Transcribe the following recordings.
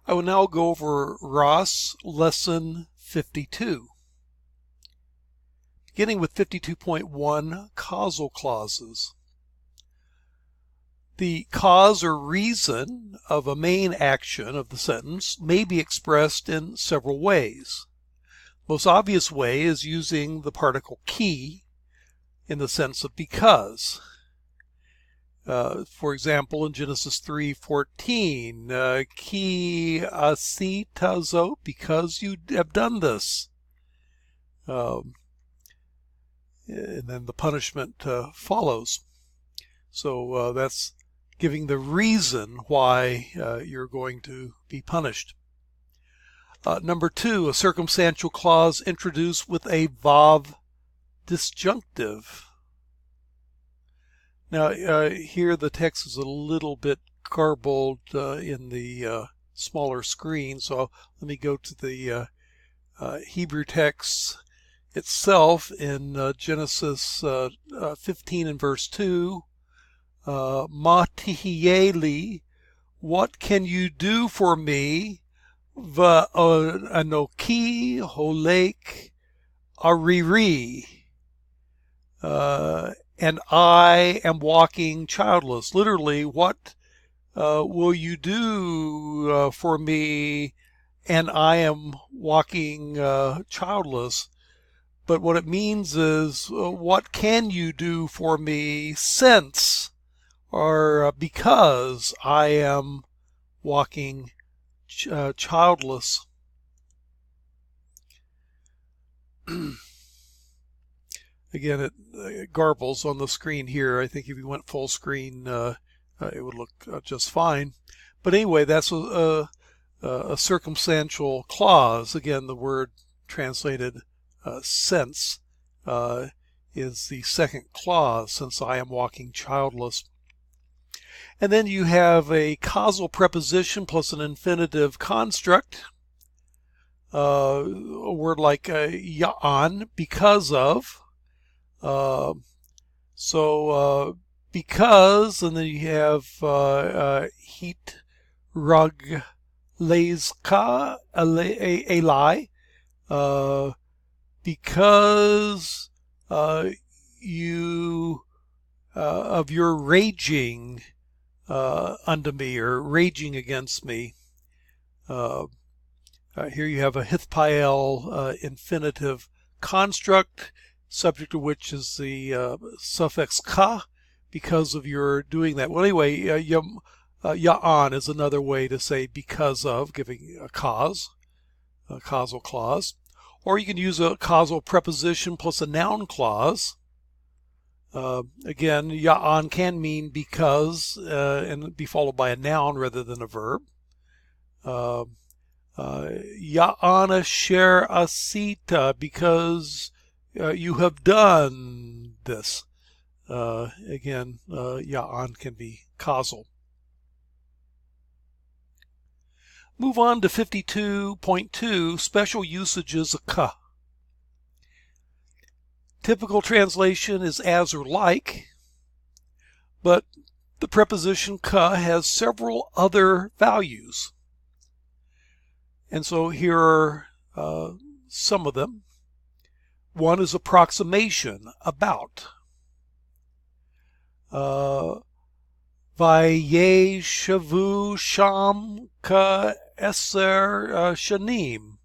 I will now go over Ross Lesson 52. Beginning with 52.1, causal clauses. The cause or reason of a main action of the sentence may be expressed in several ways. Most obvious way is using the particle qui in the sense of because. For example, in Genesis 3:14, ki asitazo, because you have done this. And then the punishment follows. So that's giving the reason why you're going to be punished. Number two, a circumstantial clause introduced with a vav disjunctive. Now, here the text is a little bit garbled in the smaller screen, so let me go to the Hebrew text itself in Genesis 15 and verse 2. Ma tihieli, what can you do for me? Va'anoki holek ariri. And I am walking childless. Literally, what will you do for me? And I am walking childless. But what it means is, what can you do for me since or because I am walking childless? Again, it garbles on the screen here. I think if you went full screen, it would look just fine. But anyway, that's a circumstantial clause. Again, the word translated since is the second clause, since I am walking childless. And then you have a causal preposition plus an infinitive construct. A word like ya'an, because of. Because, and then you have hit rug lezka elai, because you of your raging unto me, or raging against me. Here you have a hithpael infinitive construct, subject to which is the suffix ka, because of your doing that. Well, anyway, ya'an is another way to say because of, giving a cause, a causal clause. Or you can use a causal preposition plus a noun clause. Again, ya'an can mean because and be followed by a noun rather than a verb. Ya'an asher asita, because you have done this. Again, ya'an can be causal. Move on to 52.2, special usages of ka. Typical translation is as or like, but the preposition ka has several other values. And so here are some of them. One is approximation, about. Vayeshavu sham ka eser shanim.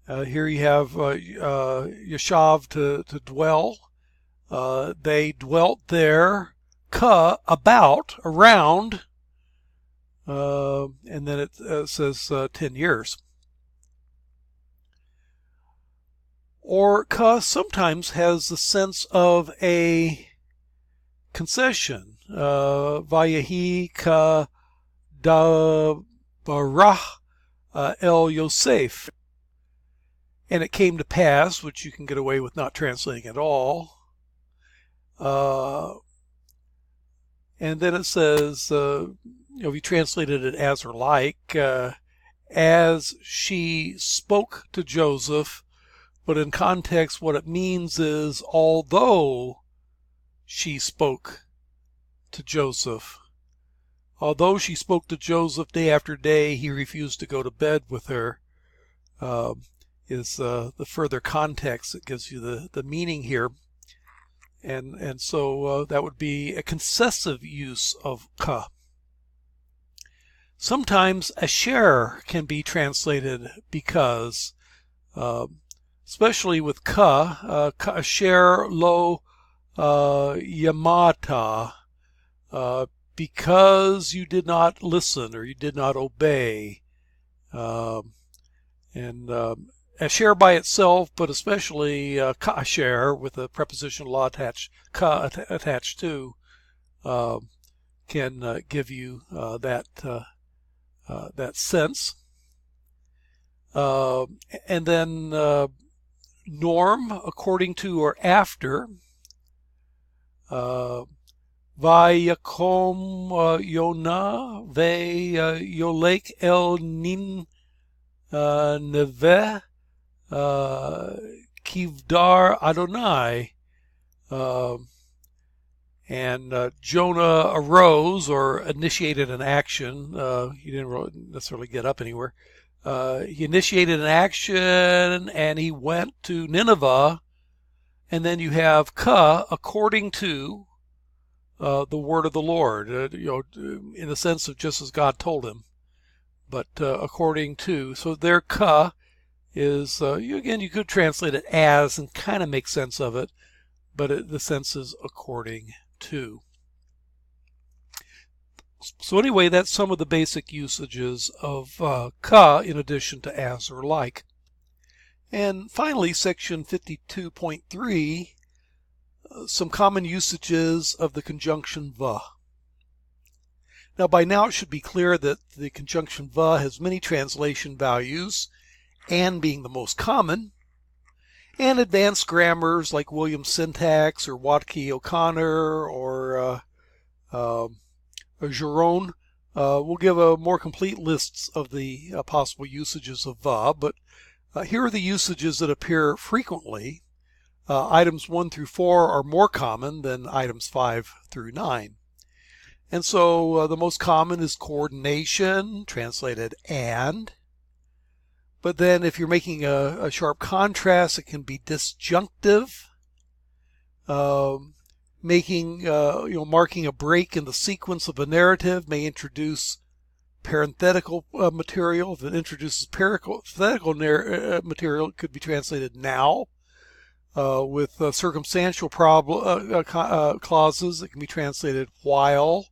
Here you have yashav, to dwell. They dwelt there, ka, about, around, and then it says 10 years. Or ka sometimes has the sense of a concession. Vayahi ka dabarah el Yosef. And it came to pass, which you can get away with not translating at all. And then it says, we translated it as or like, as she spoke to Joseph, but in context what it means is although she spoke to Joseph, Although she spoke to Joseph day after day, he refused to go to bed with her. Is the further context that gives you the meaning here. And so that would be a concessive use of ka. Sometimes asher can be translated because, especially with ka, asher lo yamata, because you did not listen or you did not obey. Asher by itself, but especially ka-asher with the preposition la attached, ka attached to, can give you that sense. And then norm, according to or after. Vayakom Yonah ve Yolek el Nin Neve Kivdar Adonai. And Jonah arose or initiated an action. He didn't necessarily get up anywhere. He initiated an action and he went to Nineveh. And then you have ka, according to the word of the Lord, in the sense of just as God told him, but according to. So their ka is, again, you could translate it as and kind of make sense of it, but the sense is according to. So anyway, that's some of the basic usages of ka in addition to as or like. And finally, section 52.3, some common usages of the conjunction va. Now by now it should be clear that the conjunction va has many translation values, and being the most common, and advanced grammars like Williams Syntax or Watke O'Connor or Giron will give a more complete lists of the possible usages of va, but here are the usages that appear frequently. Items 1 through 4 are more common than items 5 through 9. And so the most common is coordination, translated and. But then if you're making a sharp contrast, it can be disjunctive. Marking a break in the sequence of a narrative may introduce parenthetical material. If it introduces parenthetical material, it could be translated now. With circumstantial clauses, it can be translated while,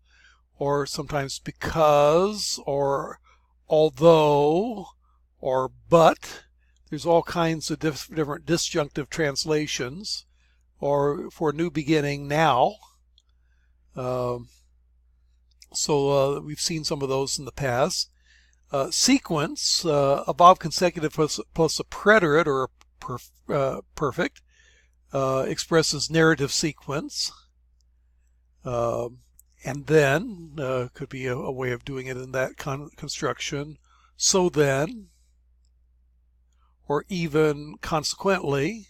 or sometimes because, or although, or but. There's all kinds of different disjunctive translations, or for a new beginning, now. So we've seen some of those in the past. Sequence, above consecutive plus a preterite or a perfect, expresses narrative sequence. And then could be a way of doing it in that construction. So then, or even consequently.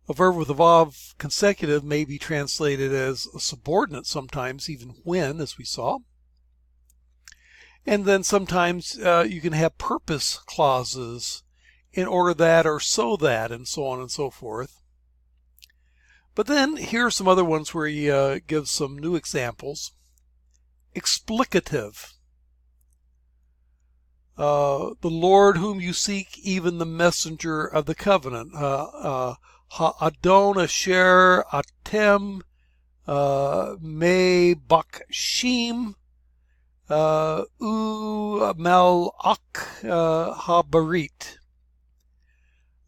A verb with a vav consecutive may be translated as a subordinate sometimes, even when, as we saw. And then sometimes you can have purpose clauses, in order that or so that, and so on and so forth. But then here are some other ones where he gives some new examples. Explicative. The Lord whom you seek, even the messenger of the covenant. Ha'adon asher atem me bakshim u malak habarit.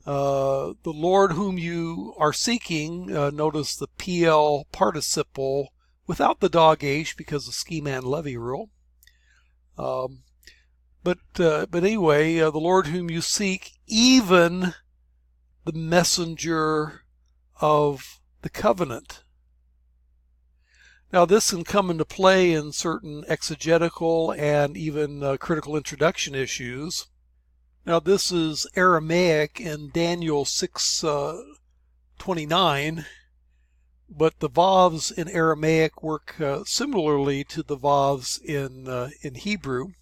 The Lord whom you are seeking, notice the PL participle without the dog H because of Ski-Man-Levy rule. But anyway, the Lord whom you seek, even the messenger of the covenant. Now this can come into play in certain exegetical and even critical introduction issues. Now this is Aramaic in Daniel 6:29, but the vavs in Aramaic work similarly to the vavs in Hebrew.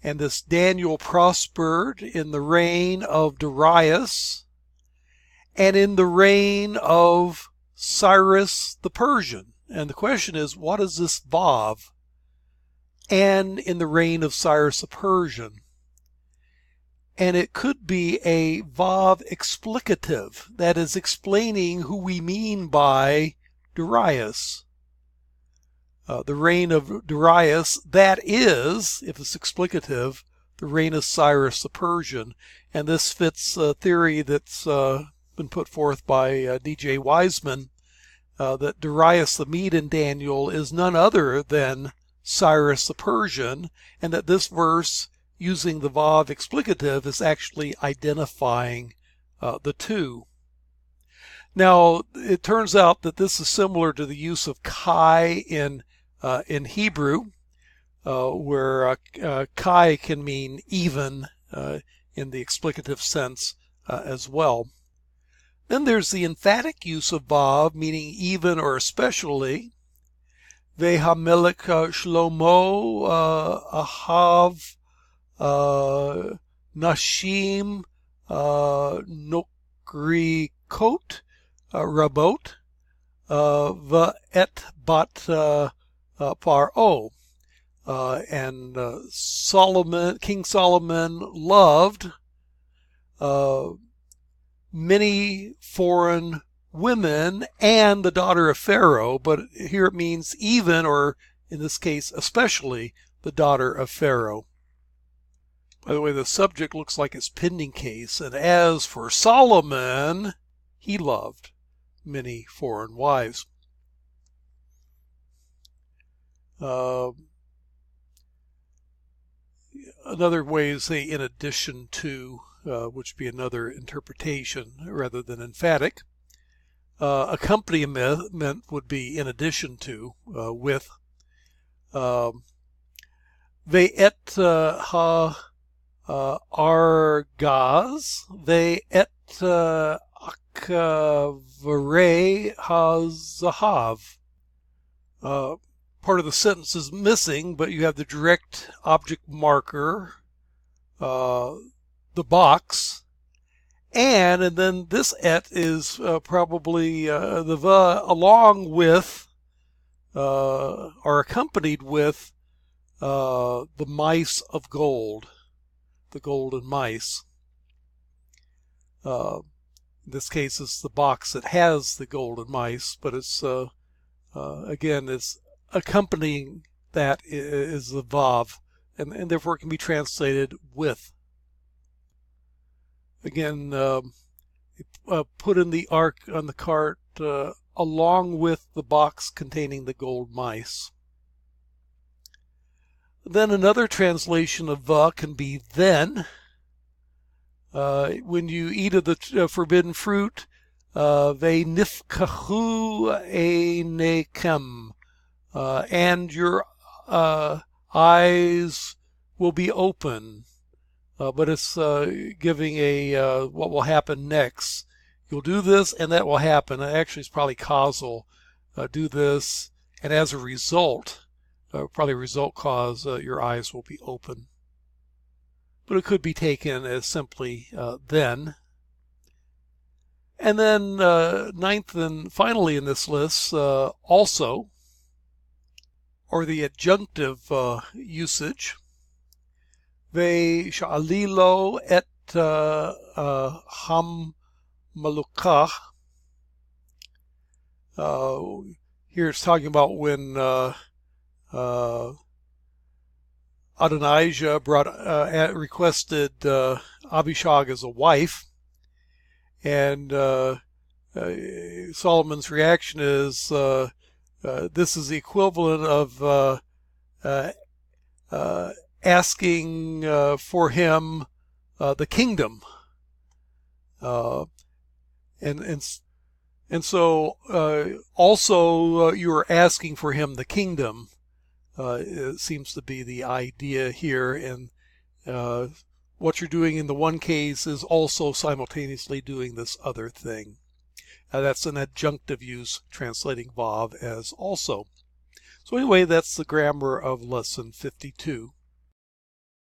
And this Daniel prospered in the reign of Darius and in the reign of Cyrus the Persian. And the question is, what is this vav? And in the reign of Cyrus the Persian. And it could be a vav explicative, that is explaining who we mean by Darius. The reign of Darius, that is, if it's explicative, the reign of Cyrus the Persian. And this fits a theory that's been put forth by D.J. Wiseman, that Darius the Mede in Daniel is none other than Cyrus the Persian, and that this verse, using the vav explicative, is actually identifying the two. Now, it turns out that this is similar to the use of chi in Hebrew, where chi can mean even in the explicative sense as well. Then there's the emphatic use of vav, meaning even or especially. Vehamelech Shlomo Ahav Nashim Nokrikot Rabot Va'et Bat Paro. And King Solomon loved many foreign women and the daughter of Pharaoh, but here it means even, or in this case especially, the daughter of Pharaoh. By the way, the subject looks like it's pending case, and as for Solomon, he loved many foreign wives. Another way is say in addition to, which would be another interpretation rather than emphatic. Accompaniment would be in addition to, with. Ve'et ha argaz, ve'et akavare ha zahav. Part of the sentence is missing, but you have the direct object marker, the box, and then this et is probably the va along with or accompanied with the mice of gold, the golden mice. In this case, it's the box that has the golden mice, but it's again, it's accompanying that is the vav, and therefore it can be translated with. Again, put in the ark on the cart along with the box containing the gold mice. Then another translation of va can be then. When you eat of the forbidden fruit, ve nifkachu einekem, and your eyes will be open. But it's giving a what will happen next. You'll do this and that will happen. Actually, it's probably causal. Do this, and as a result, probably result cause, your eyes will be open. But it could be taken as simply then. And then ninth and finally in this list, also, or the adjunctive usage. Ve sha'alilo et ham malukah. Here it's talking about when Adonijah requested Abishag as a wife, and Solomon's reaction is this is the equivalent of asking for him the kingdom, and so also you are asking for him the kingdom. It seems to be the idea here, and what you're doing in the one case is also simultaneously doing this other thing. That's an adjunctive use, translating Vav as also. So anyway, that's the grammar of lesson 52.